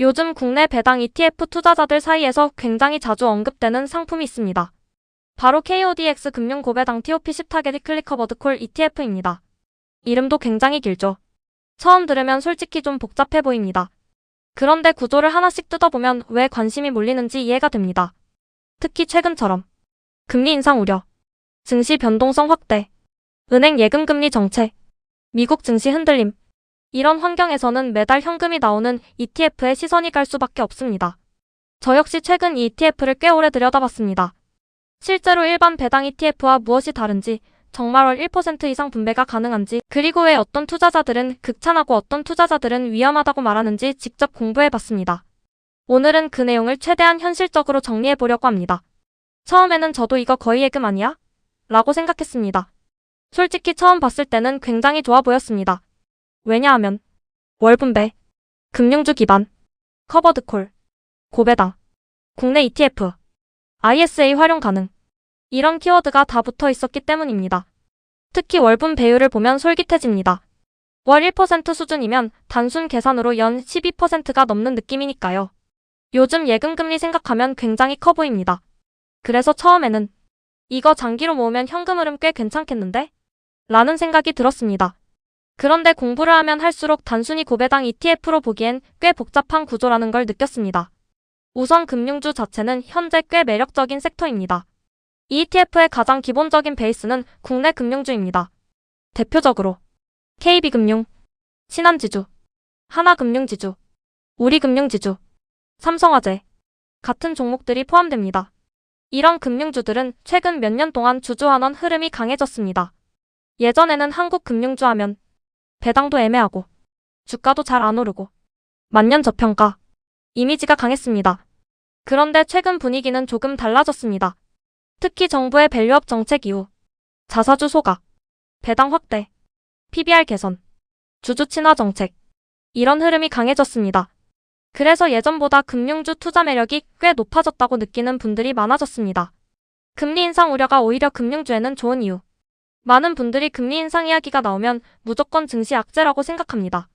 요즘 국내 배당 ETF 투자자들 사이에서 굉장히 자주 언급되는 상품이 있습니다. 바로 KODX 금융 고배당 TOP10 타겟 위클리 커버드 콜 ETF입니다. 이름도 굉장히 길죠. 처음 들으면 솔직히 좀 복잡해 보입니다. 그런데 구조를 하나씩 뜯어보면 왜 관심이 몰리는지 이해가 됩니다. 특히 최근처럼 금리 인상 우려, 증시 변동성 확대, 은행 예금금리 정책, 미국 증시 흔들림, 이런 환경에서는 매달 현금이 나오는 ETF에 시선이 갈 수밖에 없습니다. 저 역시 최근 이 ETF를 꽤 오래 들여다봤습니다. 실제로 일반 배당 ETF와 무엇이 다른지, 정말 월 1% 이상 분배가 가능한지, 그리고 왜 어떤 투자자들은 극찬하고 어떤 투자자들은 위험하다고 말하는지 직접 공부해봤습니다. 오늘은 그 내용을 최대한 현실적으로 정리해보려고 합니다. 처음에는 저도 이거 거의 예금 아니야? 라고 생각했습니다. 솔직히 처음 봤을 때는 굉장히 좋아 보였습니다. 왜냐하면 월분배, 금융주 기반, 커버드콜, 고배당, 국내 ETF, ISA 활용 가능, 이런 키워드가 다 붙어 있었기 때문입니다. 특히 월분 배율을 보면 솔깃해집니다. 월 1% 수준이면 단순 계산으로 연 12%가 넘는 느낌이니까요. 요즘 예금금리 생각하면 굉장히 커 보입니다. 그래서 처음에는 이거 장기로 모으면 현금 흐름 꽤 괜찮겠는데? 라는 생각이 들었습니다. 그런데 공부를 하면 할수록 단순히 고배당 ETF로 보기엔 꽤 복잡한 구조라는 걸 느꼈습니다. 우선 금융주 자체는 현재 꽤 매력적인 섹터입니다. 이 ETF의 가장 기본적인 베이스는 국내 금융주입니다. 대표적으로 KB금융, 신한지주, 하나금융지주, 우리금융지주, 삼성화재 같은 종목들이 포함됩니다. 이런 금융주들은 최근 몇 년 동안 주주환원 흐름이 강해졌습니다. 예전에는 한국금융주 하면 배당도 애매하고 주가도 잘 안 오르고 만년 저평가 이미지가 강했습니다. 그런데 최근 분위기는 조금 달라졌습니다. 특히 정부의 밸류업 정책 이후 자사주 소각, 배당 확대, PBR 개선, 주주 친화 정책 이런 흐름이 강해졌습니다. 그래서 예전보다 금융주 투자 매력이 꽤 높아졌다고 느끼는 분들이 많아졌습니다. 금리 인상 우려가 오히려 금융주에는 좋은 이유. 많은 분들이 금리 인상 이야기가 나오면 무조건 증시 악재라고 생각합니다.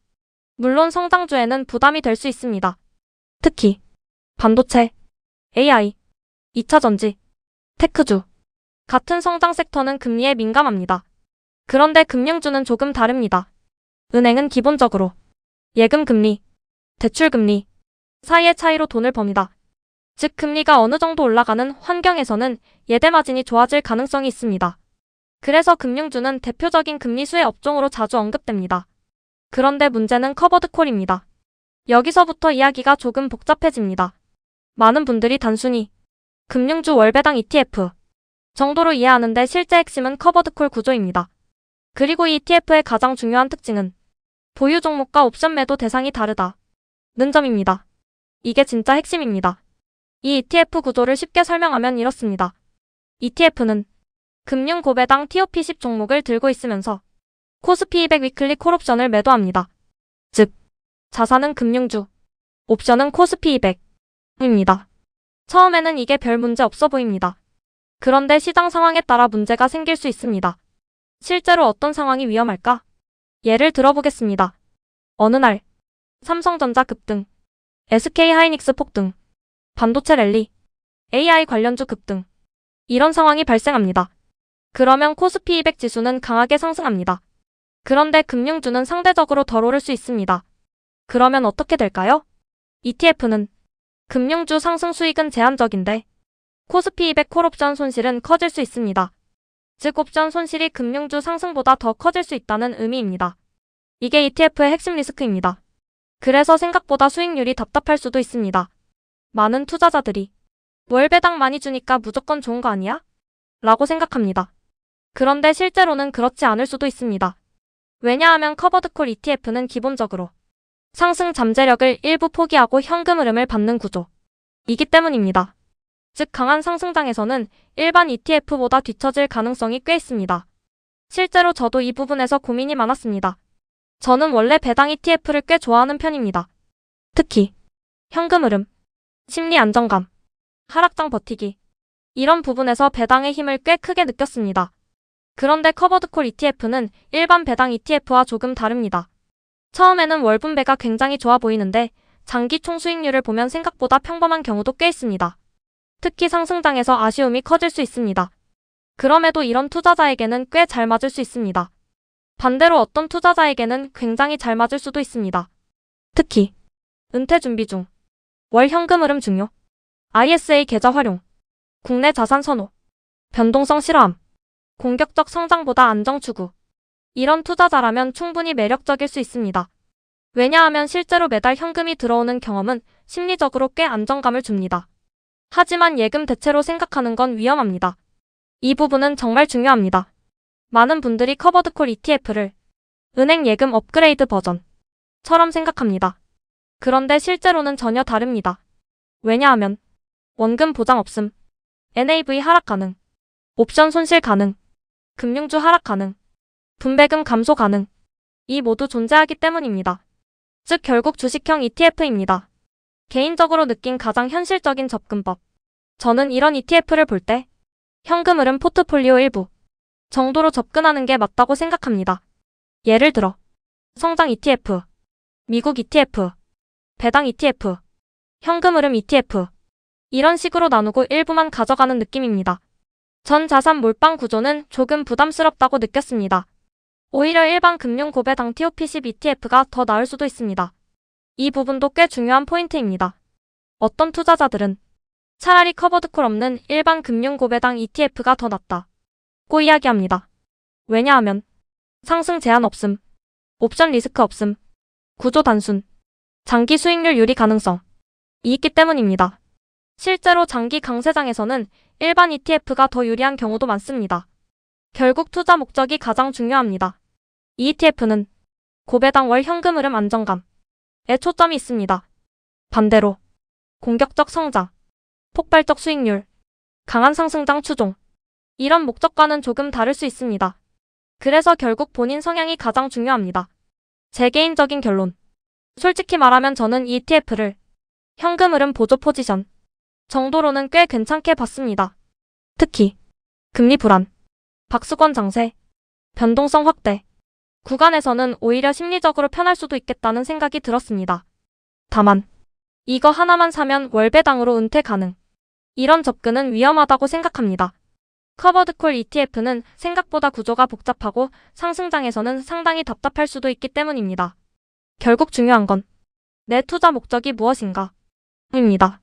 물론 성장주에는 부담이 될 수 있습니다. 특히 반도체, AI, 2차전지, 테크주 같은 성장 섹터는 금리에 민감합니다. 그런데 금융주는 조금 다릅니다. 은행은 기본적으로 예금금리, 대출금리 사이의 차이로 돈을 법니다. 즉 금리가 어느 정도 올라가는 환경에서는 예대마진이 좋아질 가능성이 있습니다. 그래서 금융주는 대표적인 금리 수혜 업종으로 자주 언급됩니다. 그런데 문제는 커버드콜입니다. 여기서부터 이야기가 조금 복잡해집니다. 많은 분들이 단순히 금융주 월배당 ETF 정도로 이해하는데 실제 핵심은 커버드콜 구조입니다. 그리고 이 ETF의 가장 중요한 특징은 보유 종목과 옵션 매도 대상이 다르다는 점입니다. 이게 진짜 핵심입니다. 이 ETF 구조를 쉽게 설명하면 이렇습니다. ETF는 금융 고배당 TOP10 종목을 들고 있으면서 코스피 200 위클리 콜옵션을 매도합니다. 즉, 자산은 금융주, 옵션은 코스피 200입니다. 처음에는 이게 별 문제 없어 보입니다. 그런데 시장 상황에 따라 문제가 생길 수 있습니다. 실제로 어떤 상황이 위험할까? 예를 들어보겠습니다. 어느 날 삼성전자 급등, SK하이닉스 폭등, 반도체 랠리, AI 관련주 급등 이런 상황이 발생합니다. 그러면 코스피 200 지수는 강하게 상승합니다. 그런데 금융주는 상대적으로 덜 오를 수 있습니다. 그러면 어떻게 될까요? ETF는 금융주 상승 수익은 제한적인데 코스피 200 콜옵션 손실은 커질 수 있습니다. 즉 옵션 손실이 금융주 상승보다 더 커질 수 있다는 의미입니다. 이게 ETF의 핵심 리스크입니다. 그래서 생각보다 수익률이 답답할 수도 있습니다. 많은 투자자들이 월 배당 많이 주니까 무조건 좋은 거 아니야? 라고 생각합니다. 그런데 실제로는 그렇지 않을 수도 있습니다. 왜냐하면 커버드콜 ETF는 기본적으로 상승 잠재력을 일부 포기하고 현금 흐름을 받는 구조이기 때문입니다. 즉 강한 상승장에서는 일반 ETF보다 뒤처질 가능성이 꽤 있습니다. 실제로 저도 이 부분에서 고민이 많았습니다. 저는 원래 배당 ETF를 꽤 좋아하는 편입니다. 특히 현금 흐름, 심리 안정감, 하락장 버티기 이런 부분에서 배당의 힘을 꽤 크게 느꼈습니다. 그런데 커버드콜 ETF는 일반 배당 ETF와 조금 다릅니다. 처음에는 월분배가 굉장히 좋아 보이는데 장기 총수익률을 보면 생각보다 평범한 경우도 꽤 있습니다. 특히 상승장에서 아쉬움이 커질 수 있습니다. 그럼에도 이런 투자자에게는 꽤 잘 맞을 수 있습니다. 반대로 어떤 투자자에게는 굉장히 잘 맞을 수도 있습니다. 특히 은퇴 준비 중, 월 현금 흐름 중요, ISA 계좌 활용, 국내 자산 선호, 변동성 싫어함, 공격적 성장보다 안정 추구. 이런 투자자라면 충분히 매력적일 수 있습니다. 왜냐하면 실제로 매달 현금이 들어오는 경험은 심리적으로 꽤 안정감을 줍니다. 하지만 예금 대체로 생각하는 건 위험합니다. 이 부분은 정말 중요합니다. 많은 분들이 커버드콜 ETF를 은행 예금 업그레이드 버전처럼 생각합니다. 그런데 실제로는 전혀 다릅니다. 왜냐하면 원금 보장 없음, NAV 하락 가능, 옵션 손실 가능, 금융주 하락 가능, 분배금 감소 가능, 이 모두 존재하기 때문입니다. 즉 결국 주식형 ETF입니다. 개인적으로 느낀 가장 현실적인 접근법. 저는 이런 ETF를 볼 때 현금 흐름 포트폴리오 일부 정도로 접근하는 게 맞다고 생각합니다. 예를 들어 성장 ETF, 미국 ETF, 배당 ETF, 현금 흐름 ETF 이런 식으로 나누고 일부만 가져가는 느낌입니다. 전 자산 몰빵 구조는 조금 부담스럽다고 느꼈습니다. 오히려 일반 금융 고배당 TOP10 ETF가 더 나을 수도 있습니다. 이 부분도 꽤 중요한 포인트입니다. 어떤 투자자들은 차라리 커버드콜 없는 일반 금융 고배당 ETF가 더 낫다고 이야기합니다. 왜냐하면 상승 제한 없음, 옵션 리스크 없음, 구조 단순, 장기 수익률 유리 가능성이 있기 때문입니다. 실제로 장기 강세장에서는 일반 ETF가 더 유리한 경우도 많습니다. 결국 투자 목적이 가장 중요합니다. 이 ETF는 고배당 월 현금 흐름 안정감에 초점이 있습니다. 반대로 공격적 성장, 폭발적 수익률, 강한 상승장 추종 이런 목적과는 조금 다를 수 있습니다. 그래서 결국 본인 성향이 가장 중요합니다. 제 개인적인 결론. 솔직히 말하면 저는 이 ETF를 현금 흐름 보조 포지션 정도로는 꽤 괜찮게 봤습니다. 특히 금리 불안, 박스권 장세, 변동성 확대 구간에서는 오히려 심리적으로 편할 수도 있겠다는 생각이 들었습니다. 다만 이거 하나만 사면 월배당으로 은퇴 가능. 이런 접근은 위험하다고 생각합니다. 커버드콜 ETF는 생각보다 구조가 복잡하고 상승장에서는 상당히 답답할 수도 있기 때문입니다. 결국 중요한 건 내 투자 목적이 무엇인가 입니다.